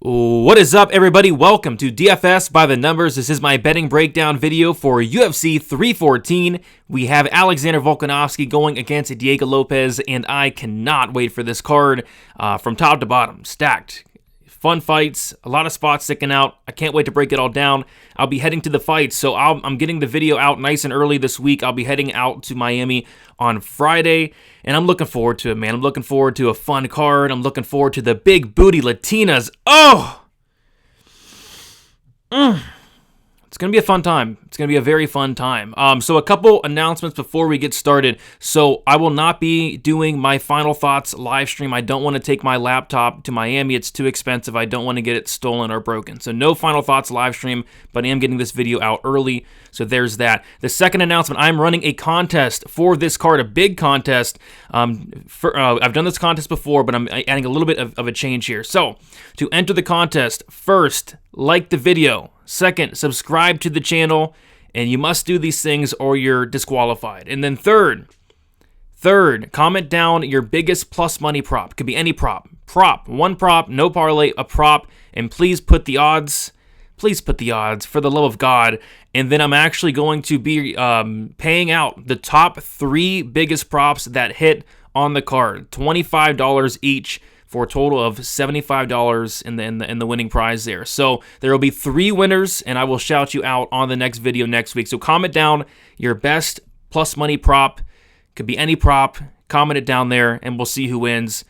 What is up, everybody? Welcome to DFS by the Numbers. This is my betting breakdown video for UFC 314. We have Alexander Volkanovski going against Diego Lopez, and I cannot wait for this card from top to bottom. Stacked. Fun fights, a lot of spots sticking out. I can't wait to break it all down. I'll be heading to the fights, so I'm getting the video out nice and early this week. I'll be heading out to Miami on Friday, and I'm looking forward to it, man. I'm looking forward to a fun card. I'm looking forward to the big booty Latinas. Oh! It's going to be a fun time. It's going to be a very fun time. So a couple announcements before we get started. So I will not be doing my final thoughts live stream. I don't want to take my laptop to Miami. It's too expensive. I don't want to get it stolen or broken. So no final thoughts live stream, but I am getting this video out early. So there's that. The second announcement, I'm running a contest for this card, a big contest. I've done this contest before, but I'm adding a little bit of a change here. So to enter the contest, first, like the video. Second, subscribe to the channel, and you must do these things or you're disqualified. And then third, comment down your biggest plus money prop. Could be any prop. One prop, no parlay, a prop, and please put the odds. Please put the odds, for the love of God. And then I'm actually going to be paying out the top 3 biggest props that hit on the card. $25 each, for a total of $75 in the winning prize there. So there will be 3 winners, and I will shout you out on the next video next week. So comment down your best plus money prop. Could be any prop. Comment it down there, and we'll see who wins.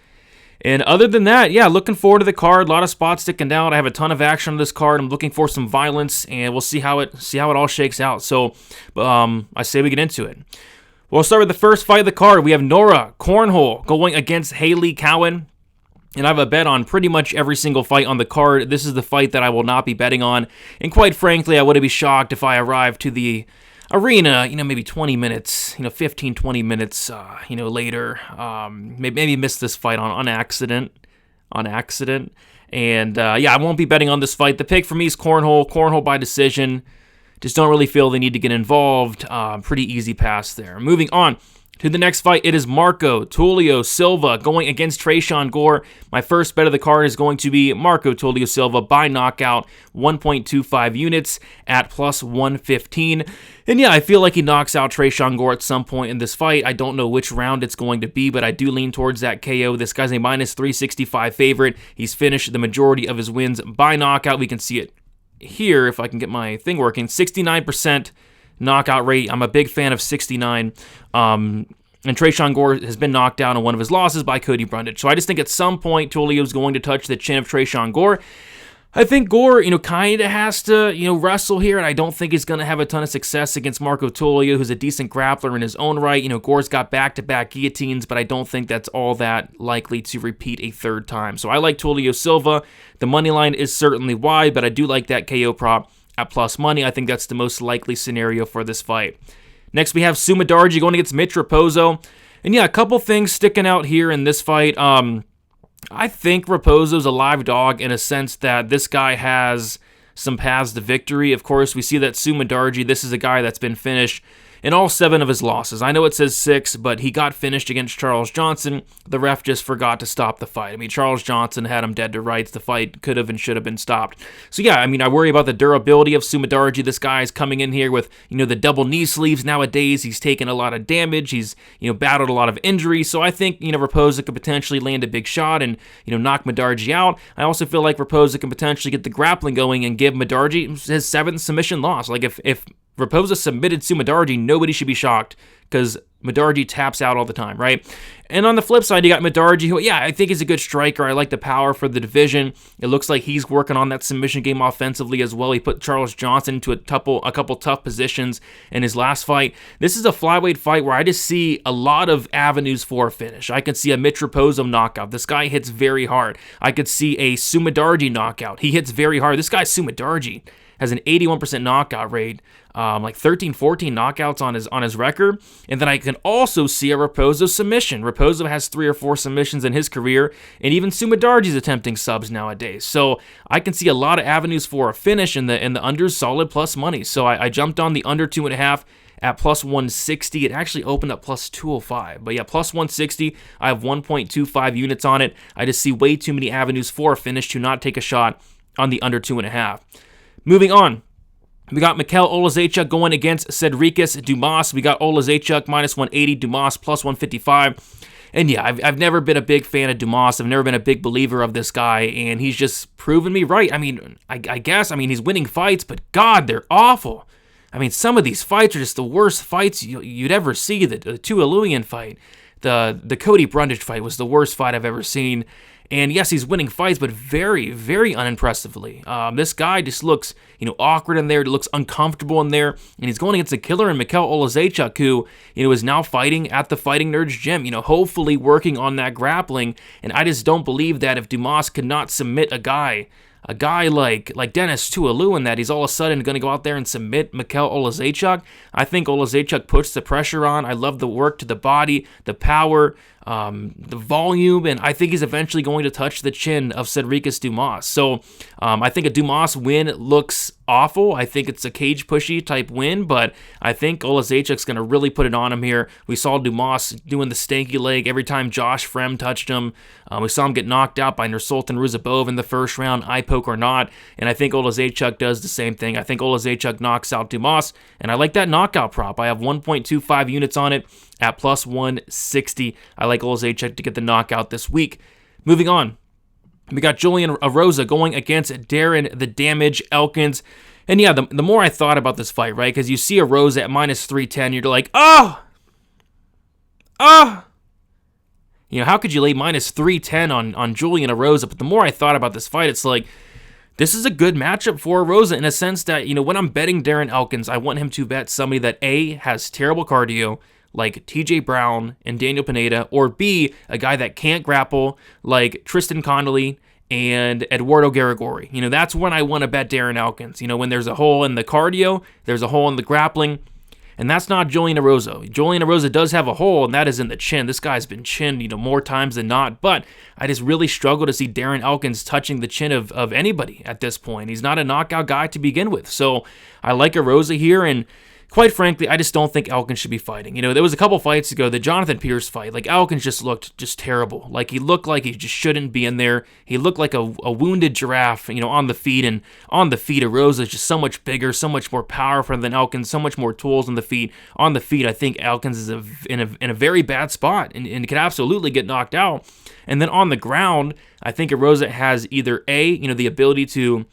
And other than that, yeah, looking forward to the card. A lot of spots sticking out. I have a ton of action on this card. I'm looking for some violence, and we'll see how it all shakes out. So I say we get into it. We'll start with the first fight of the card. We have Nora Cornhole going against Haley Cowan. And I have a bet on pretty much every single fight on the card. This is the fight that I will not be betting on. And quite frankly, I wouldn't be shocked if I arrived to the arena, maybe 20 minutes, 15, 20 minutes, later. Maybe missed this fight on accident. And I won't be betting on this fight. The pick for me is Cornhole by decision. Just don't really feel they need to get involved. Pretty easy pass there. Moving on to the next fight, it is Marco Tulio Silva going against Tresean Gore. My first bet of the card is going to be Marco Tulio Silva by knockout, 1.25 units at plus 115. And yeah, I feel like he knocks out Tresean Gore at some point in this fight. I don't know which round it's going to be, but I do lean towards that KO. This guy's a minus 365 favorite. He's finished the majority of his wins by knockout. We can see it here if I can get my thing working. 69% knockout rate. I'm a big fan of 69. And Tresean Gore has been knocked down in one of his losses by Cody Brundage. So I just think at some point Tulio's going to touch the chin of Tresean Gore. I think Gore, kind of has to, wrestle here, and I don't think he's going to have a ton of success against Marco Tulio, who's a decent grappler in his own right. Gore's got back-to-back guillotines, but I don't think that's all that likely to repeat a third time. So I like Tulio Silva. The money line is certainly wide, but I do like that KO prop at plus money. I think that's the most likely scenario for this fight. Next, we have Sumadarji going against Mitch Raposo. And yeah, a couple things sticking out here in this fight. I think Raposo's a live dog in a sense that this guy has some paths to victory. Of course, we see that Sumadarji, this is a guy that's been finished in all 7 of his losses. I know it says 6, but he got finished against Charles Johnson. The ref just forgot to stop the fight. Charles Johnson had him dead to rights. The fight could have and should have been stopped. So yeah, I worry about the durability of Sumadarji. This guy is coming in here with, the double knee sleeves nowadays. He's taken a lot of damage. He's, battled a lot of injuries. So I think, Raposo could potentially land a big shot and, knock Medarji out. I also feel like Raposo can potentially get the grappling going and give Medarji his 7th submission loss. Like if Raposo submitted Sumadarji, nobody should be shocked because Medarji taps out all the time, right? And on the flip side, you got Medarji, who, I think is a good striker. I like the power for the division. It looks like he's working on that submission game offensively as well. He put Charles Johnson into a couple tough positions in his last fight. This is a flyweight fight where I just see a lot of avenues for a finish. I could see a Mitch Raposo knockout. This guy hits very hard. I could see a Sumadarji knockout. He hits very hard. This guy, Sumadarji, has an 81% knockout rate, like 13, 14 knockouts on his record. And then I can also see a Raposo submission. Raposo has 3 or 4 submissions in his career, and even Sumadarji's attempting subs nowadays. So I can see a lot of avenues for a finish, and the under's solid plus money. So I jumped on the under 2.5 at plus 160. It actually opened up plus 205. But yeah, plus 160. I have 1.25 units on it. I just see way too many avenues for a finish to not take a shot on the under 2.5. Moving on. We got Mikhail Olazechuk going against Cedric Dumas. We got Olazechuk minus 180, Dumas plus 155. And yeah, I've never been a big fan of Dumas. I've never been a big believer of this guy, and he's just proven me right. I mean, I guess, he's winning fights, but God, they're awful. I mean, some of these fights are just the worst fights you'd ever see. The Tuiluian fight, the Cody Brundage fight was the worst fight I've ever seen. And yes, he's winning fights, but very, very unimpressively. This guy just looks, awkward in there. He looks uncomfortable in there. And he's going against a killer in Mikhail Olazechuk, who, is now fighting at the Fighting Nerds gym, hopefully working on that grappling. And I just don't believe that if Dumas could not submit a guy like Dennis Tuiluian, that he's all of a sudden going to go out there and submit Mikhail Olazechuk. I think Olazechuk puts the pressure on. I love the work to the body, the power, the volume, and I think he's eventually going to touch the chin of Cedric Dumas. So I think a Dumas win looks awful. I think it's a cage pushy type win, but I think Olazechuk's going to really put it on him here. We saw Dumas doing the stanky leg every time Josh Frem touched him. We saw him get knocked out by Nursultan Ruzabov in the first round, eye poke or not, and I think Olazechuk does the same thing. I think Olazechuk knocks out Dumas, and I like that knockout prop. I have 1.25 units on it at plus 160. I like Olazechuk to get the knockout this week. Moving on. We got Julian Erosa going against Darren the Damage Elkins. And yeah, the more I thought about this fight, right? Because you see Erosa at minus 310, you're like, how could you lay minus 310 on Julian Erosa? But the more I thought about this fight, it's like, this is a good matchup for Erosa in a sense that, when I'm betting Darren Elkins, I want him to bet somebody that A, has terrible cardio, like TJ Brown and Daniel Pineda, or B, a guy that can't grapple, like Tristan Connolly and Eduardo Garagori. That's when I want to bet Darren Elkins. When there's a hole in the cardio, there's a hole in the grappling, and that's not Julian Erosa. Julian Erosa does have a hole, and that is in the chin. This guy's been chinned, more times than not, but I just really struggle to see Darren Elkins touching the chin of anybody at this point. He's not a knockout guy to begin with, so I like Erosa here, and quite frankly, I just don't think Elkins should be fighting. There was a couple fights ago, the Jonathan Pierce fight, like Elkins just looked terrible. Like he looked like he just shouldn't be in there. He looked like a wounded giraffe, on the feet, and on the feet, Erosa is just so much bigger, so much more powerful than Elkins, so much more tools on the feet. On the feet, I think Elkins is in a very bad spot and could absolutely get knocked out. And then on the ground, I think Erosa has either A, the ability to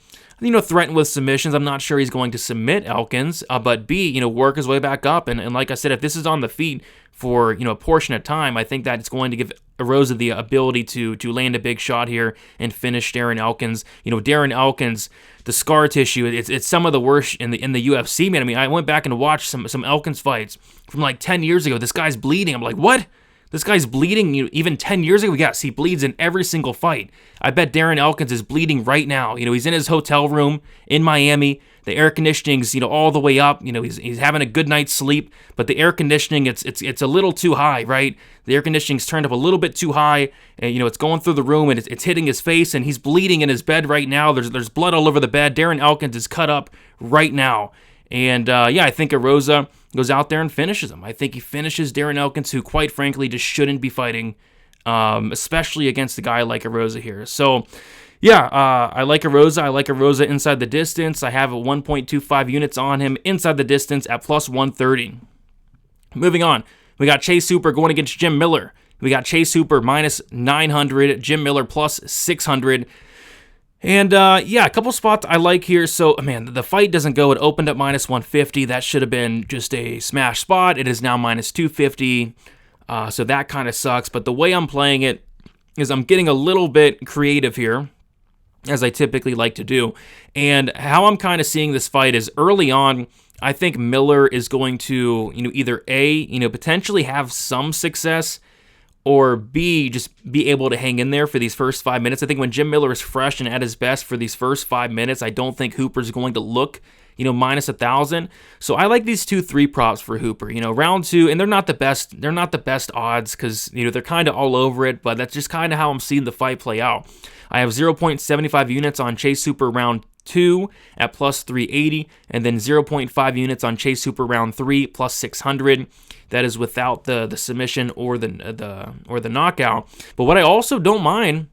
threaten with submissions. I'm not sure he's going to submit Elkins, but B, work his way back up. And like I said, if this is on the feet for, a portion of time, I think that it's going to give Erosa the ability to land a big shot here and finish Darren Elkins. Darren Elkins, the scar tissue, it's some of the worst in the UFC, man. I went back and watched some Elkins fights from like 10 years ago. This guy's bleeding. I'm like, what? This guy's bleeding even 10 years ago. Yes, he bleeds in every single fight. I bet Darren Elkins is bleeding right now. He's in his hotel room in Miami. The air conditioning's, all the way up. He's having a good night's sleep, but the air conditioning, it's a little too high, right? The air conditioning's turned up a little bit too high, and, it's going through the room, and it's hitting his face, and he's bleeding in his bed right now. There's blood all over the bed. Darren Elkins is cut up right now. And, I think Erosa goes out there and finishes him. I think he finishes Darren Elkins, who, quite frankly, just shouldn't be fighting, especially against a guy like Erosa here. So, I like Erosa. I like Erosa inside the distance. I have 1.25 units on him inside the distance at plus 130. Moving on, we got Chase Hooper going against Jim Miller. We got Chase Hooper minus 900, Jim Miller plus 600. And, a couple spots I like here. So, man, the fight doesn't go. It opened up minus 150. That should have been just a smash spot. It is now minus 250. So that kind of sucks. But the way I'm playing it is I'm getting a little bit creative here, as I typically like to do. And how I'm kind of seeing this fight is early on, I think Miller is going to, either A, potentially have some success, or B, just be able to hang in there for these first 5 minutes. I think when Jim Miller is fresh and at his best for these first 5 minutes, I don't think Hooper's going to look, minus 1,000. So I like these 2-3 props for Hooper. Round two, and they're not the best odds because, they're kind of all over it, but that's just kind of how I'm seeing the fight play out. I have 0.75 units on Chase Hooper round 2 at plus 380, and then 0.5 units on Chase Hooper round 3 plus 600. That is without the submission or the knockout. But what I also don't mind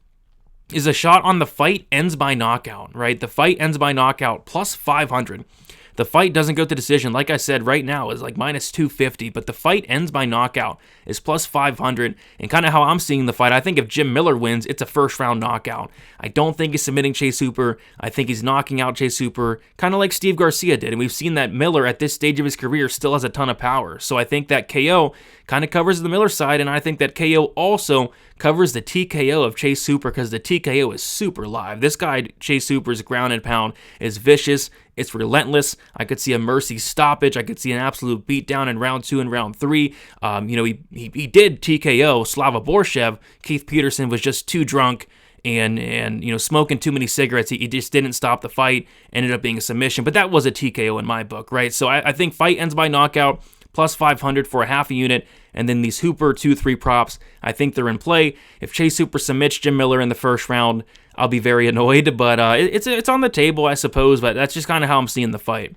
is a shot on the fight ends by knockout, right? The fight ends by knockout plus 500. The fight doesn't go to decision. Like I said, right now is like minus 250, but the fight ends by knockout is plus 500. And kind of how I'm seeing the fight, I think if Jim Miller wins, it's a first round knockout. I don't think he's submitting Chase Hooper. I think he's knocking out Chase Hooper, kind of like Steve Garcia did. And we've seen that Miller at this stage of his career still has a ton of power. So I think that KO kind of covers the Miller side, and I think that KO also covers the TKO of Chase Hooper because the TKO is super live. This guy, Chase Hooper's ground and pound is vicious. It's relentless. I could see a mercy stoppage. I could see an absolute beatdown in round 2 and round 3. He did TKO Slava Borshev. Keith Peterson was just too drunk and smoking too many cigarettes. He just didn't stop the fight. Ended up being a submission, but that was a TKO in my book, right? So I think fight ends by knockout, plus 500 for a half a unit, and then these Hooper 2-3 props, I think they're in play. If Chase Hooper submits Jim Miller in the first round, I'll be very annoyed, but it's on the table, I suppose, but that's just kind of how I'm seeing the fight.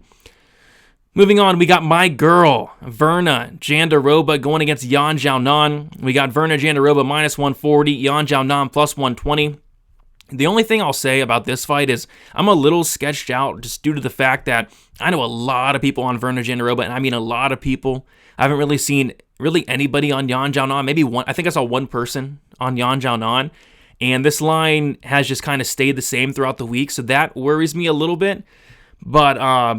Moving on, we got my girl, Verna Jandiroba, going against Yan Xiaonan. We got Verna Jandiroba minus 140, Yan Xiaonan plus 120. The only thing I'll say about this fight is I'm a little sketched out just due to the fact that I know a lot of people on Verna Jandiroba, and I mean a lot of people. I haven't really seen anybody on Yan Xiaonan. Maybe one. I think I saw one person on Yan Xiaonan, and this line has just kind of stayed the same throughout the week, so that worries me a little bit. But I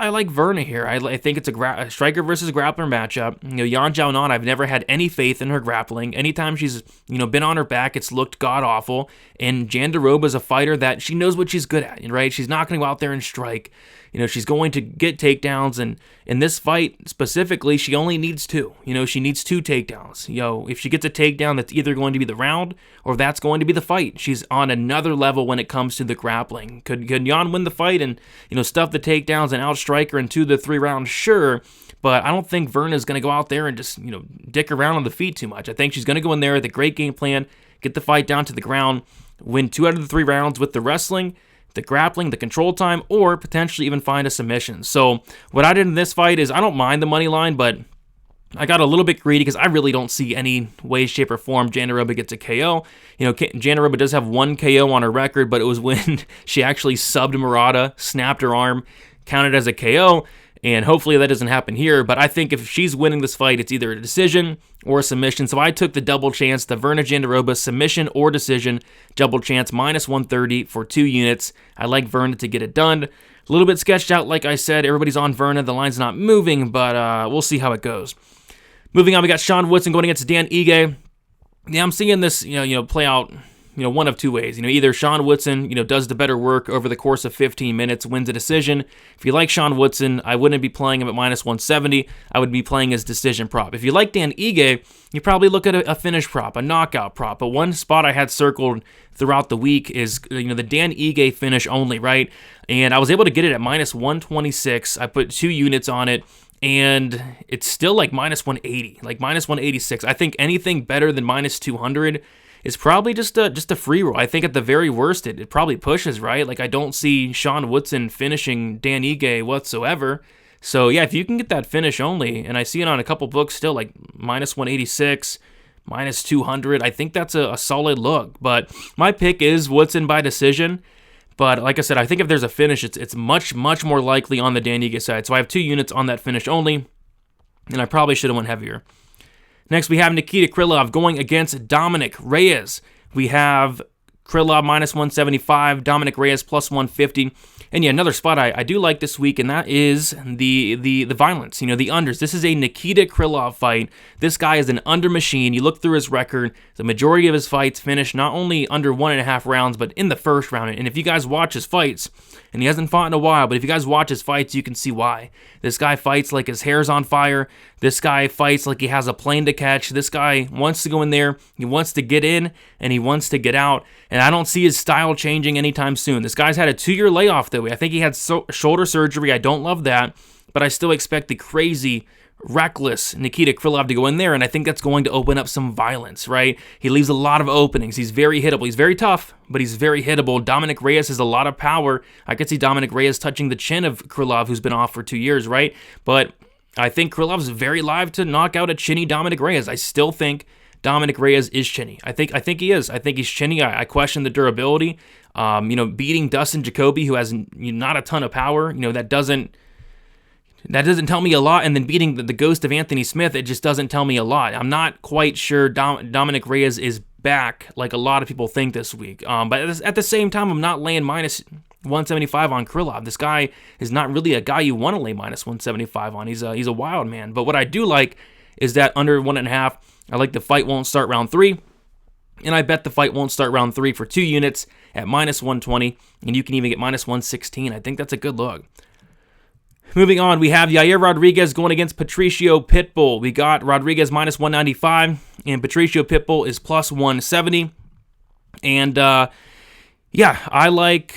like Verna here. I think it's a striker versus grappler matchup. Yan Xiaonan, I've never had any faith in her grappling. Anytime she's been on her back, it's looked god awful. And Jandiroba is a fighter that she knows what she's good at, right? She's not going to go out there and strike. She's going to get takedowns, and in this fight specifically, she only needs 2. She needs 2 takedowns. If she gets a takedown, that's either going to be the round or that's going to be the fight. She's on another level when it comes to the grappling. Could Yan win the fight and stuff the takedowns and outstrike her in 2 to 3 rounds? Sure, but I don't think Verna's going to go out there and just dick around on the feet too much. I think she's going to go in there with a great game plan, get the fight down to the ground, win 2 out of the 3 rounds with the wrestling, the grappling, the control time, or potentially even find a submission. So what I did in this fight is I don't mind the money line, but I got a little bit greedy because I really don't see any way, shape, or form Jandiroba gets a KO. Jandiroba does have 1 KO on her record, but it was when she actually subbed Murata, snapped her arm, counted as a KO, and hopefully that doesn't happen here. But I think if she's winning this fight, it's either a decision or a submission. So I took the double chance, the Verna Jandiroba submission or decision, double chance, minus 130 for 2 units. I like Verna to get it done. A little bit sketched out, like I said. Everybody's on Verna. The line's not moving, but we'll see how it goes. Moving on, we got Sean Woodson going against Dan Ige. Yeah, I'm seeing this, play out, one of 2 ways. Either Sean Woodson, does the better work over the course of 15 minutes, wins a decision. If you like Sean Woodson, I wouldn't be playing him at minus 170. I would be playing his decision prop. If you like Dan Ige, you probably look at a finish prop, a knockout prop. But one spot I had circled throughout the week is, the Dan Ige finish only, right? And I was able to get it at minus 126. I put 2 units on it, and it's still like minus 180, like minus 186. I think anything better than minus 200 is probably just a free roll. I think at the very worst, it probably pushes, right? Like I don't see Sean Woodson finishing Dan Ige whatsoever. So yeah, if you can get that finish only, and I see it on a couple books still, like minus 186, minus 200, I think that's a solid look. But my pick is Woodson by decision. But like I said, I think if there's a finish, it's much, much more likely on the Dan Ige side. So I have 2 units on that finish only, and I probably should have went heavier. Next, we have Nikita Krylov going against Dominic Reyes. We have Krylov minus 175, Dominic Reyes plus 150. And yeah, another spot I do like this week, and that is the violence, the unders. This is a Nikita Krylov fight. This guy is an under machine. You look through his record, the majority of his fights finish not only under 1.5 rounds, but in the first round. And if you guys watch his fights, and he hasn't fought in a while, but if you guys watch his fights, you can see why. This guy fights like his hair's on fire. This guy fights like he has a plane to catch. This guy wants to go in there. He wants to get in, and he wants to get out. And I don't see his style changing anytime soon. This guy's had a 2-year layoff, though. I think he had shoulder surgery. I don't love that, but I still expect the crazy reckless Nikita Krylov to go in there, and I think that's going to open up some violence, right? He leaves a lot of openings. He's very hittable. He's very tough, but he's very hittable. Dominic Reyes has a lot of power. I could see Dominic Reyes touching the chin of Krylov, who's been off for 2 years, right? But I think Krylov's very live to knock out a chinny Dominic Reyes. I still think Dominic Reyes is chinny. I think he is. I think he's chinny. I question the durability. Beating Dustin Jacoby, who has not a ton of power, that doesn't tell me a lot. And then beating the ghost of Anthony Smith, it just doesn't tell me a lot. I'm not quite sure Dominic Reyes is back like a lot of people think this week. But at the same time, I'm not laying minus 175 on Krylov. This guy is not really a guy you want to lay minus 175 on. He's a wild man. But what I do like is that under 1.5, I like the fight won't start round 3. And I bet the fight won't start round 3 for 2 units at minus 120. And you can even get minus 116. I think that's a good look. Moving on, we have Yair Rodriguez going against Patricio Pitbull. We got Rodriguez minus 195, and Patricio Pitbull is plus 170. And, I like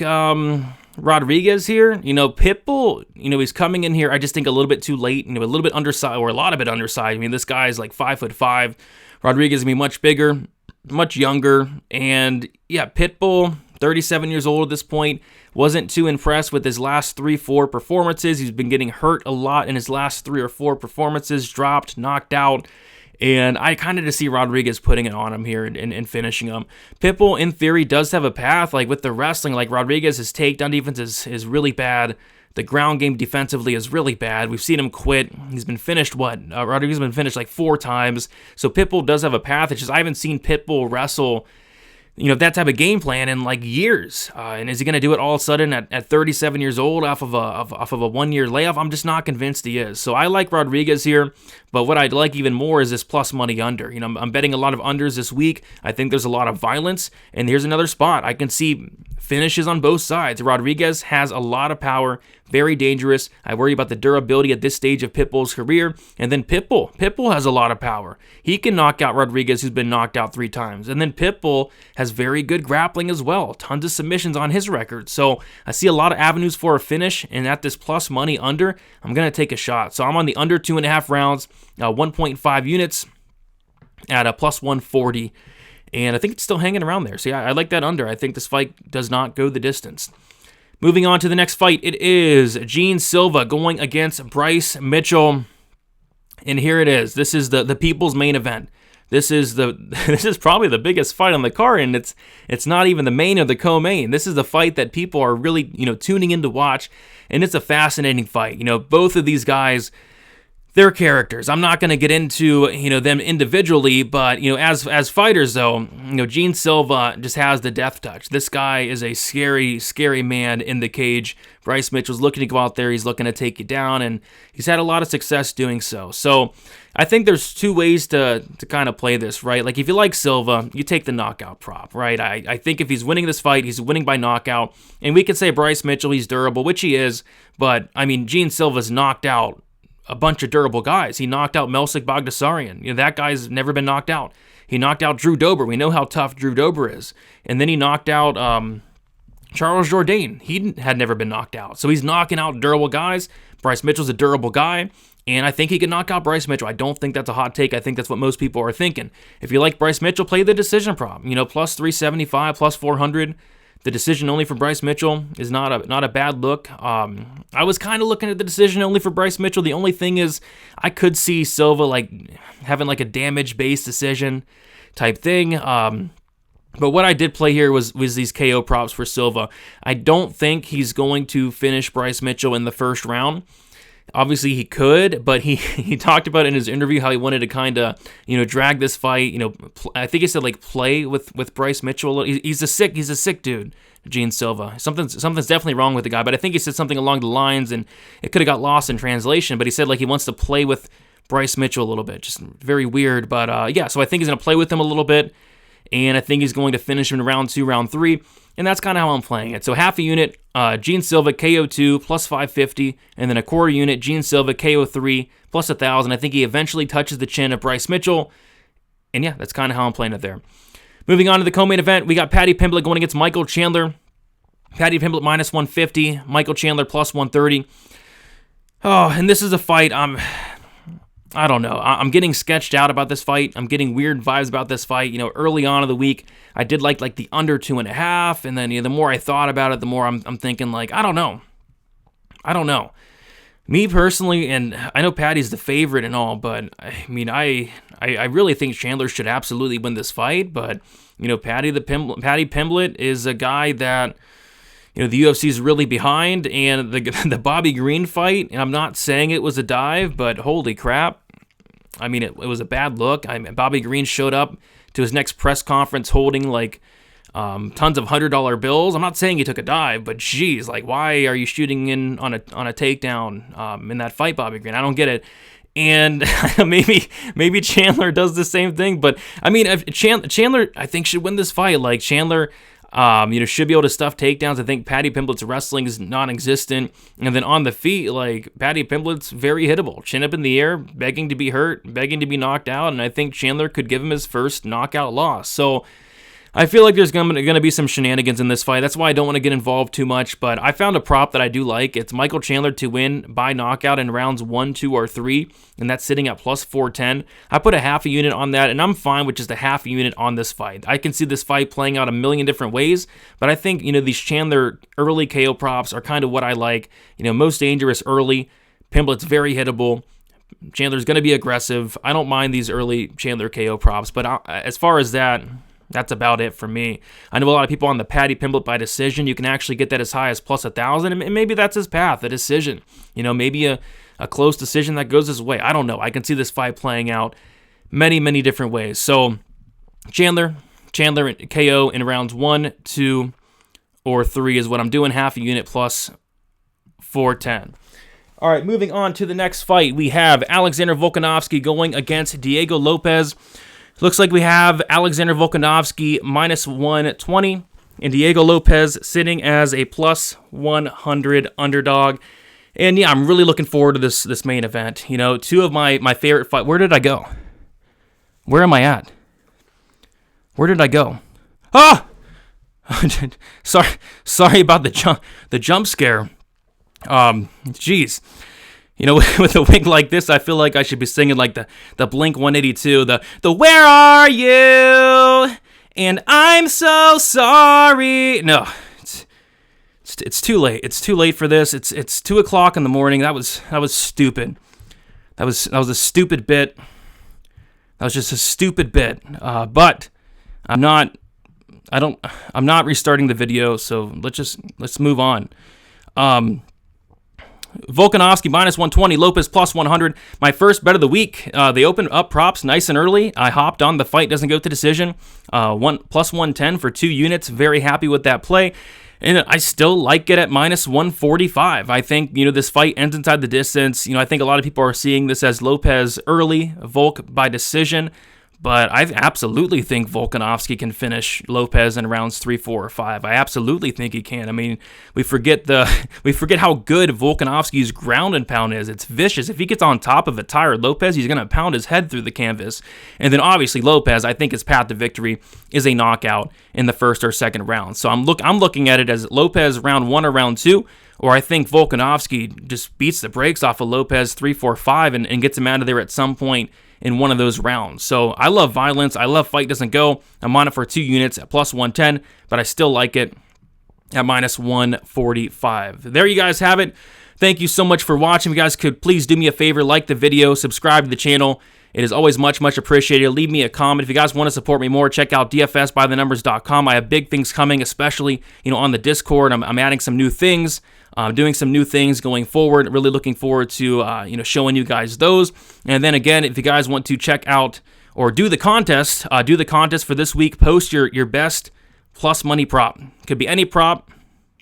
Rodriguez here. Pitbull, he's coming in here, I just think a little bit too late, a little bit undersized, or a lot of it undersized. I mean, this guy's like 5'5". Rodriguez is going to be much bigger, much younger. And, Pitbull, 37 years old at this point, wasn't too impressed with his last 3-4 performances. He's been getting hurt a lot in his last 3 or 4 performances, dropped, knocked out, and I kind of just see Rodriguez putting it on him here and finishing him. Pitbull, in theory, does have a path, like with the wrestling, like Rodriguez's takedown defense is really bad. The ground game defensively is really bad. We've seen him quit. He's been finished, Rodriguez has been finished like 4 times. So Pitbull does have a path. It's just I haven't seen Pitbull wrestle that type of game plan in like years. And is he going to do it all of a sudden at 37 years old off of a 1-year layoff? I'm just not convinced he is. So I like Rodriguez here, but what I'd like even more is this plus money under. I'm betting a lot of unders this week. I think there's a lot of violence, and here's another spot. I can see finishes on both sides. Rodriguez has a lot of power, very dangerous. I worry about the durability at this stage of Pitbull's career. And then Pitbull has a lot of power. He can knock out Rodriguez, who's been knocked out 3 times. And then Pitbull has very good grappling as well. Tons of submissions on his record. So I see a lot of avenues for a finish, and at this plus money under, I'm going to take a shot. So I'm on the under 2.5 rounds, 1.5 units at a plus 140. And I think it's still hanging around there. So I like that under. I think this fight does not go the distance. Moving on to the next fight, it is Gene Silva going against Bryce Mitchell. And here it is. This is the people's main event. This is probably the biggest fight on the card, and it's not even the main or the co-main. This is the fight that people are really tuning in to watch, and it's a fascinating fight. Both of these guys, they're characters. I'm not going to get into them individually, but as fighters though, Gene Silva just has the death touch. This guy is a scary, scary man in the cage. Bryce Mitchell's looking to go out there. He's looking to take you down, and he's had a lot of success doing so. So I think there's 2 ways to kind of play this, right? Like if you like Silva, you take the knockout prop, right? I think if he's winning this fight, he's winning by knockout, and we could say Bryce Mitchell, he's durable, which he is, but I mean Gene Silva's knocked out a bunch of durable guys. He knocked out Melsik Bagdasaryan. That guy's never been knocked out. He knocked out Drew Dober. We know how tough Drew Dober is. And then he knocked out Charles Jourdain. He had never been knocked out. So he's knocking out durable guys. Bryce Mitchell's a durable guy, and I think he can knock out Bryce Mitchell. I don't think that's a hot take. I think that's what most people are thinking. If you like Bryce Mitchell, play the decision prop. Plus 375, plus 400. The decision only for Bryce Mitchell is not a bad look. I was kind of looking at the decision only for Bryce Mitchell. The only thing is I could see Silva having a damage-based decision type thing. But what I did play here was these KO props for Silva. I don't think he's going to finish Bryce Mitchell in the first round. Obviously he could, but he talked about in his interview how he wanted to kind of drag this fight. I think he said play with Bryce Mitchell. He's a sick dude, Gene Silva. Something's definitely wrong with the guy. But I think he said something along the lines, and it could have got lost in translation. But he said he wants to play with Bryce Mitchell a little bit, just very weird. But so I think he's gonna play with him a little bit, and I think he's going to finish him in round 2, round 3. And that's kind of how I'm playing it. So half a unit, Gene Silva, KO2, plus 550. And then a quarter unit, Gene Silva, KO3, plus 1,000. I think he eventually touches the chin of Bryce Mitchell. And that's kind of how I'm playing it there. Moving on to the co-main event, we got Paddy Pimblett going against Michael Chandler. Paddy Pimblett minus 150, Michael Chandler plus 130. Oh, and this is a fight I don't know. I'm getting sketched out about this fight. I'm getting weird vibes about this fight. Early on in the week, I did like the under 2.5, and then the more I thought about it, the more I'm thinking like, I don't know. Me personally, and I know Patty's the favorite and all, but I mean, I really think Chandler should absolutely win this fight. But Patty Pimblett is a guy that the UFC is really behind, and the Bobby Green fight. And I'm not saying it was a dive, but holy crap! I mean, it was a bad look. Bobby Green showed up to his next press conference holding like tons of $100 bills. I'm not saying he took a dive, but geez, like, why are you shooting in on a takedown in that fight, Bobby Green? I don't get it. And maybe Chandler does the same thing, but I mean, if Chandler, I think, should win this fight. Like, Chandler, should be able to stuff takedowns. I think Patty Pimblett's wrestling is non-existent, and then on the feet, like, Patty Pimblett's very hittable, chin up in the air, begging to be hurt, begging to be knocked out, and I think Chandler could give him his first knockout loss. So I feel like there's going to be some shenanigans in this fight. That's why I don't want to get involved too much, but I found a prop that I do like. It's Michael Chandler to win by knockout in rounds 1, 2, or 3, and that's sitting at plus 410. I put a half a unit on that, and I'm fine with just a half a unit on this fight. I can see this fight playing out a million different ways, but I think, these Chandler early KO props are kind of what I like. Most dangerous early. Pimblett's very hittable. Chandler's going to be aggressive. I don't mind these early Chandler KO props, but as far as that's about it for me. I know a lot of people on the Patty Pimblett by decision. You can actually get that as high as plus 1,000, and maybe that's his path, a decision. Maybe a close decision that goes his way. I don't know. I can see this fight playing out many, many different ways. So Chandler KO in rounds 1, 2, or 3 is what I'm doing. Half a unit plus 410. All right, moving on to the next fight. We have Alexander Volkanovski going against Diego Lopez. Looks like we have Alexander Volkanovski minus 120 and Diego Lopez sitting as a plus 100 underdog. And yeah, I'm really looking forward to this main event. Two of my favorite fight. Where did I go? Where am I at? Where did I go? Ah! Sorry about the jump scare. Jeez. With a wig like this, I feel like I should be singing like the Blink 182, the Where Are You? And I'm so sorry. No, it's too late. It's too late for this. It's 2 o'clock in the morning. That was stupid. That was a stupid bit. That was just a stupid bit. But I'm not restarting the video. So let's move on. Volkanovski minus 120, Lopez plus 100. My first bet of the week. They opened up props nice and early. I hopped on. The fight doesn't go to decision. Plus 110 for 2 units. Very happy with that play. And I still like it at minus 145. I think, this fight ends inside the distance. I think a lot of people are seeing this as Lopez early, Volk by decision. But I absolutely think Volkanovski can finish Lopez in rounds 3, 4, or 5. I absolutely think he can. I mean, we forget how good Volkanovski's ground and pound is. It's vicious. If he gets on top of a tired Lopez, he's going to pound his head through the canvas. And then obviously Lopez, I think his path to victory is a knockout in the first or second round. So I'm looking at it as Lopez round 1 or round 2, or I think Volkanovski just beats the brakes off of Lopez 3, 4, 5 and gets him out of there at some point in one of those rounds. So I love violence. I love fight doesn't go. I'm on it for 2 units at plus 110, but I still like it at minus 145. There you guys have it. Thank you so much for watching. If you guys could please do me a favor, like the video, subscribe to the channel. It is always much, much appreciated. Leave me a comment. If you guys want to support me more, check out dfsbythenumbers.com. I have big things coming, especially on the Discord. I'm adding some new things. Doing some new things going forward. Really looking forward to showing you guys those. And then again, if you guys want to check out or do the contest for this week, post your best plus money prop. Could be any prop,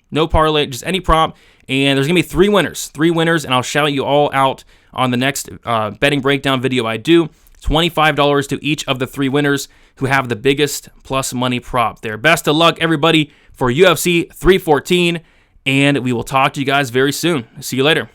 no parlay, just any prop. And there's gonna be 3 winners, and I'll shout you all out on the next betting breakdown video I do. $25 to each of the 3 winners who have the biggest plus money prop there. Best of luck, everybody, for UFC 314. And we will talk to you guys very soon. See you later.